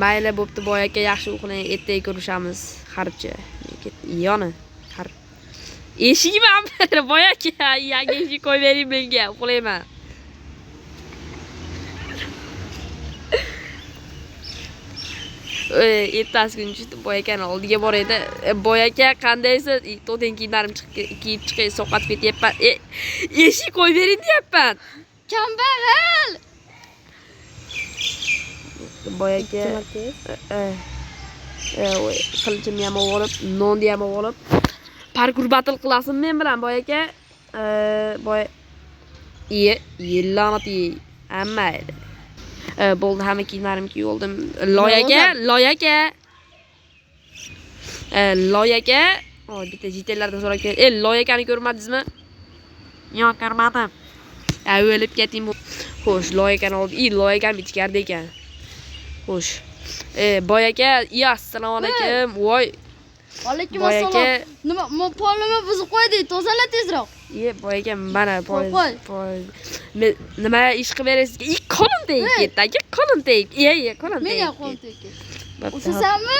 Mayli bo'pti, boy aka, yaxshi uxlang, ertaga ko'rishamiz. Harcha. Yoni. Har. Eshikmi ampir, boy aka, yangi eshik qo'yib bering menga, uxlayman. Ertasi kuni boy akani oldiga boraydi. Boy aka, qandaysiz? To'ten kiyimlarim kiyib chiqay, sovqatib ketyapman. Eshik qo'yib bering deyapman. Kambag'al. Boy aka, qilichimni ham olib, nonni ham olib, parkur battle qilasizmi men bilan boy aka? Boy yellanati hamma edi. Bo'ldi, hamma kiyimlarimni kiyib oldim. Loyaga. Bitta jitellardan so'rab kel. Loyagani ko'rmadingizmi? Yo'q, ko'rmadim. O'lib keting. Xo'sh, loyagani oldi. Loyagani ichkarida ekan. Xo'sh. Boy aka, assalomu alaykum. Voy. Alaykum assalom. Nima, polni buzib qo'ydik, tozala tezroq. Boy aka, mana nima ish qilib berasizga? Qo'lim tegib ketdi, qo'lim tegib. Qo'lim tegib. Menga qo'lim tegib. Usasanmi?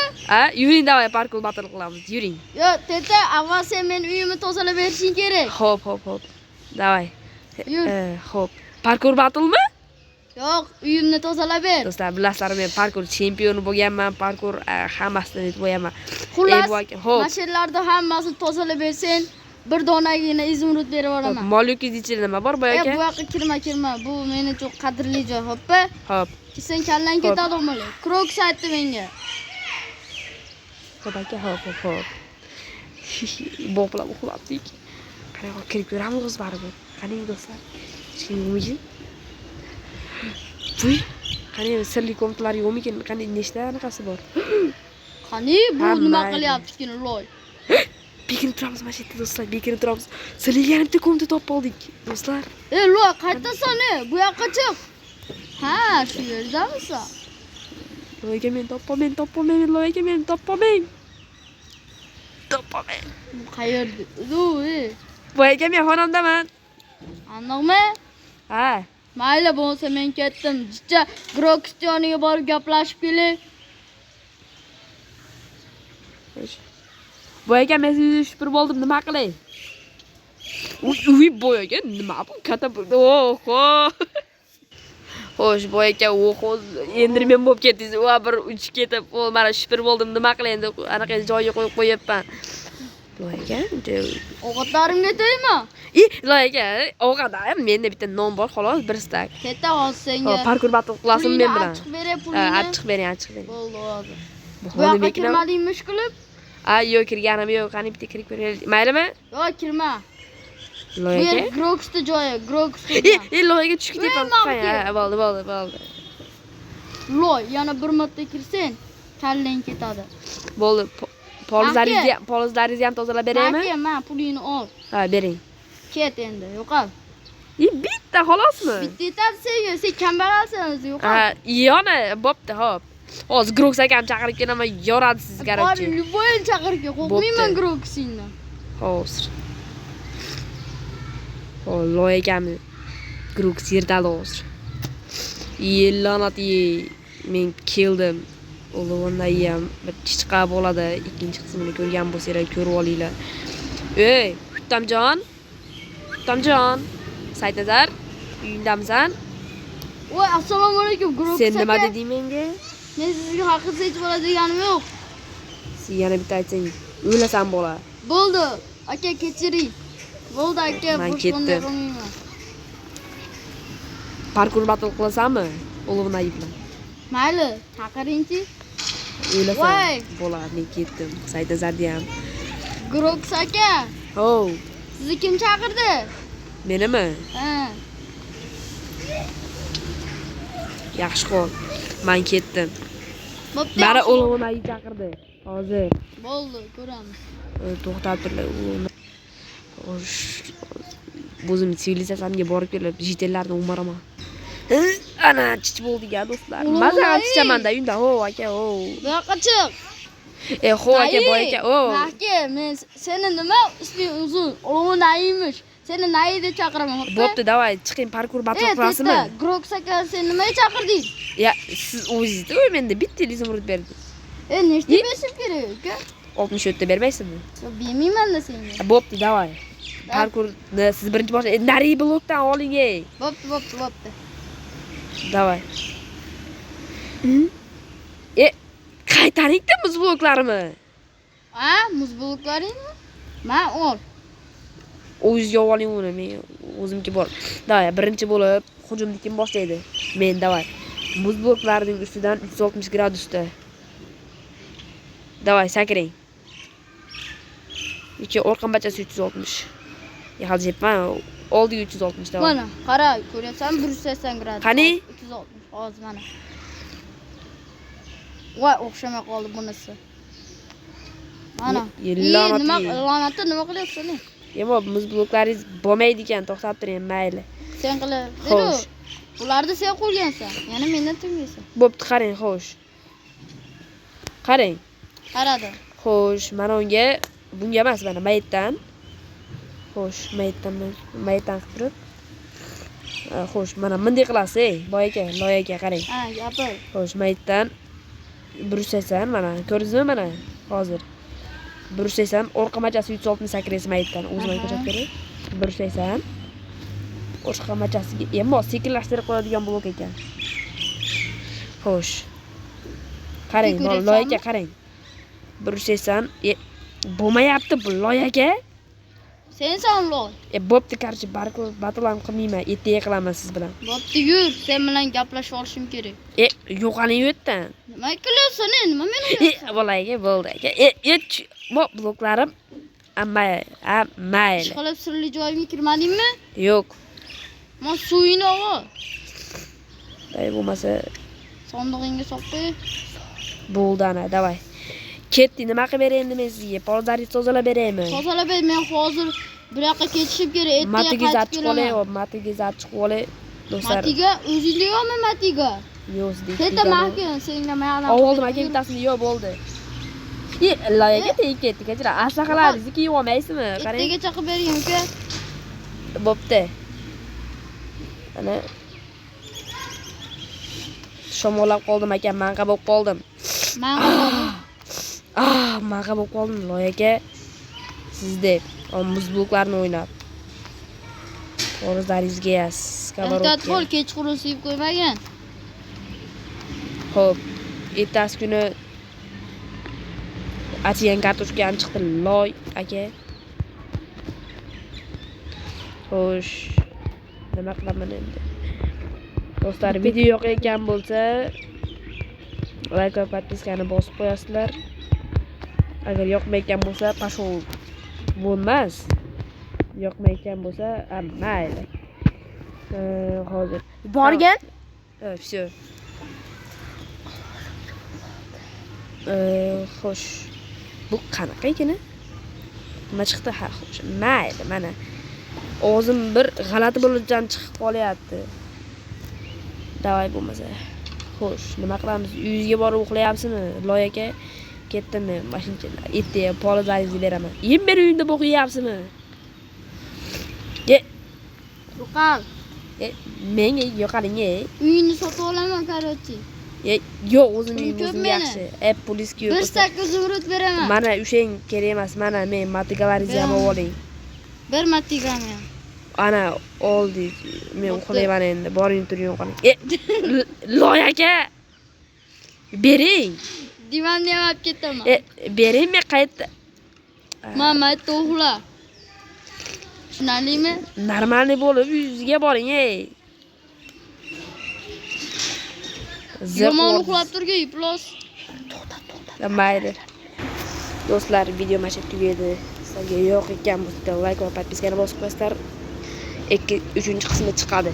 Yuring, davay, parkur battle qilamiz. Yuring. Yo'q, teta, avval sen men uyimni tozalab berishing kerak. Xo'p. Davay. Xo'p. Parkur battle'mi? Yo'q, uyimni tozalab ber. Do'stlar, bilasizlar, men parkur chempioni bo'lganman, parkur hammasidan yutib qo'yaman. Xullas, mashinlarni hammasini tozalab bersen, bir donagina izimrud berib yuboraman. Molyukingiz ichida nima bor, boy aka? Bu yoqqa kirma. Bu meni uchun qadrli joy, xo'pmi? Xo'p. Sen kallang ketadi o'mali. Kroks aytdi menga. Xo'p aka, xo'p. Bo'plar uxlabdik. Qani kirib ko'ramiz baribir. Qani do'stlar. Chiqingmi? Vuy, qani sirli komnatalar yo'qmikin? Qani nechta anaqasi bor? Qani bu nima qilyapti-kin, loy? Bekinib turamiz mana shu yerda do'stlar, bekinib turamiz. Sizlarga bitta komnata topib oldik, do'stlar. Loy, qaytasan, bu yoqqa chiq. Ha, shu yerdamisan? Loyga men topolmayman, loyga men topolmayman. Bu qayerda? Boyga men xonamdaman. Aniqmi? Ha. Mayli bo'lsa men ketdim. Jicha Grokstioniga borib gaplashib kelay. Boyga men sizni shupir bo'ldim, nima qilay? Uy, boyga nima bu? Katta oho. Xo'sh, boyga endirmen bo'lib ketdingiz. Va bir uch ketib, mana shupir bo'ldim, nima qilay endi? Anaqa joyiga qo'yib qo'yapman. Loyga, ovqatlarimga tegma. Loyga, ovqatlar menda bitta non bor, xolos, bir stak. Katta ol senga. Parkur battle qilasizmi men bilan? Achchiq beray pulini. Achchiq bering. Bo'ldi, hozir. Bu yoqqa kirmadingmi qilib? Yo'q, kirganim yo'q. Qani bitta kirib ko'raylik. Maylimi? Yo'q, kirma. Loyga. Bu Groksta joyi, Groksta. Loyga tushib ketyapman. Bo'ldi. Loy, yana bir marta kirsen, kallang ketadi. Bo'ldi. Polizlaringizni ham tozalab beraymi? Men pulingni ol. Ha, bering. Ket endi, yo'qol. Bitta xolosmi? Bitta yetadi sen kambag'alsan o'zi, yo'qol. Ha, yana bo'pti, xo'p. Hozir Groks akam chaqirib kelaman, yoradi siz garchi. Bor, любойni chaqirib kel, qo'rqmayman Groksingni. Hozir. Loy akam Groks yerdali hozir. Yellanati, men keldim. O'g'limdan ham bir chiqqa bo'ladi. Ikkinchi qismini ko'rgan bo'lsanglar ko'rib olinglar. Xuttamjon. Saidnazar, uyingdamisan? Voy, assalomu alaykum, Groks aka. Sen nima deding menga? Men sizga haqingizni aytib oladiganim yo'q. Sen yana bitta aytsang, o'lasan bola. Bo'ldi, aka kechiring. Bo'ldi aka, men ketdim. Parkur battle qilasanmi? O'g'limdan bilan. Mayli, chaqiringchi. O'lasan bola, men ketdim. Saidnazarni ham. Groks aka. Sizni kim chaqirdi? Menimi? Ha. Yaxshi qo'l. Men ketdim. Bo'pti. Mana o'g'limdan chaqirdi. Hozir. Bo'ldi, ko'ramiz. To'xtab turlar. O'zim sivilizatsiyamga borib kelib, jitellarni o'maraman. Ana chich bo'ldi-ya do'stlar. Maza chichaman-da uyda. Aka, Bu yoqqa chiq. Aka, boy aka, Aka, men seni nima isming uzun? O'g'lim Naimish. Seni nayida chaqiraman, xo'p? Bo'pti, davay, chiqing, parkur battle qilasizmi? Groksa sen nimaga chaqirding? Ya, siz o'zingiz-ku menda bitta izumrud berdi. Nechta berishim kerak, uka? 64 ta bermaysizmi? Yo'q, bermayman-da senga. Bo'pti, davay. Parkurni siz birinchi boshla. Nari blokdan oling, ey. Bo'pti. Davay. Qaytaring-da muz bloklarimni. Ha, muz bloklaringmi? Men ol. O'zingizga oling uni, men o'zimga bor. Davay, birinchi bo'lib hujumni kim boshlaydi? Men, davay. Muz bloklarining ustidan 360 gradusda. Davay, sakring. Yoki orqam bachasi 360. Yozibman, oldiga 360 davay. Mana, qara, ko'ryapsan 180 gradus. Qani? 360. Hozir mana. Voy, o'xshamay qoldi bunisi. Mana. La'natni nima qilyapsan? Yemo, muz bloklaringiz bo'lmaydi ekan, to'xtab turing, mayli. Sen qilib, beru. Ularni sen qo'ygansan. Yana mendan tinmaysan. Bo'pti, qarang, xo'sh. Qarang. Qaradi. Xo'sh, mana unga bunga emas, mana maytdan. Xo'sh, maytdan qilib turib. Xo'sh, mana bunday qilasiz, ey, boyaka, loyaga qarang. Ha, gapir. Xo'sh, maytdan 180 mana, ko'rdingizmi mana? Hozir 180 orqa machasi 360 sakraysiz maytdan. O'zim ko'rsatib beray. 180 orqa machasiga endi sekinlashtirib qo'yadigan blok ekan. Xo'sh. Qarang, loyaga qarang. 180 bo'lmayapti bu loyaga. Sensan loy. Bo'pti, qarshi barku batlan qilmayman, ertaga qilaman siz bilan. Bo'pti, yur, sen bilan gaplashib olishim kerak. Yo'qaning yerdan. Nima qilyapsan endi? Nima meni qilyapsan? Bolaga bo'ldi aka. Bu bloklarim mayli. Ishqilib sirli joyimga kirmadingmi? Yo'q. Men suvingni ol. Day bo'lmasa Sondig'ingga solib qo'y. bo'ldi ana, davay. Ketdi, nima qilib beray endi men sizga? Polaringizni tozalab beraymi? Tozalab ber, men hozir bir yoqqa ketishim kerak. Matiga achib qolay, matiga achib qolay. Do'stlar. Matiga o'zingni yo'qmi Matiga? Yo'q, sizdek. Keta maka, senga mayli. Oldim aka bittasini, yo'q bo'ldi. Loyaga tegib ketdi, kechira. Aslahalaringizni kiyib olmaysizmi? Qarang. Ertagacha qilib bering, uka. Bo'pti. Ana shamollab qoldim aka, manqa bo'lib qoldim. Manqa bo'lib qoldim loyaga. Sizdek, muz bloklarini o'ynab. O'rizlaringizga skоворodka. Ehtiyot bo'l, kechqurun suyib qo'ymagan. Xo'p, ertasi kuni achigan kartoshkani chiqdi loy aka. Xo'sh, nima qilaman endi? Do'stlar, video yoqayotgan bo'lsa, like va podpiskani bosib qo'yasizlar. Agar yoqmayotgan bo'lsa, pashol bo'lmas. Yoqmayotgan bo'lsa, mayli. Hozir borgan? Всё. Xo'sh. Bu qanaqa ekan? Nima chiqdi? Ha, xo'sh. Mayli, mana. O'zim bir g'alati bo'luvchan chiqib qolyapti. Davay bo'lmasa. Xo'sh, nima qilamiz? Uyingizga borib uxlayapsizmi? Loy aka, ketdimmi? Mashinada ertaga polizlaringizni beraman. Yem ber uyingda o'qiyapsizmi? Yo'qal. Menga yo'qaling, Uyingni sotib olaman, korotchi. Yo'q, o'zimning uyim o'zim yaxshi. Poliski yo'q. 1 zumrud beraman. Mana o'shang kerak emas. Mana men matigalaringizni ham oling. Bir matigami. Ana oldi. Men uxlayman endi. Boring turing qoling. Loy aka. Bering. Divanni ham olib ketaman. Bering, men qayerda? Mama, to'g'la. Tushunalingmi? Normalniy bo'lib uyingizga boring, Yomon uxlab turgay, plus. To'xta. Mayli. Do'stlar, video mana shu tugadi. Sizga yoq ekan bo'lsa, like va podpiskani bosib qo'yasizlar. 3-qismi chiqadi.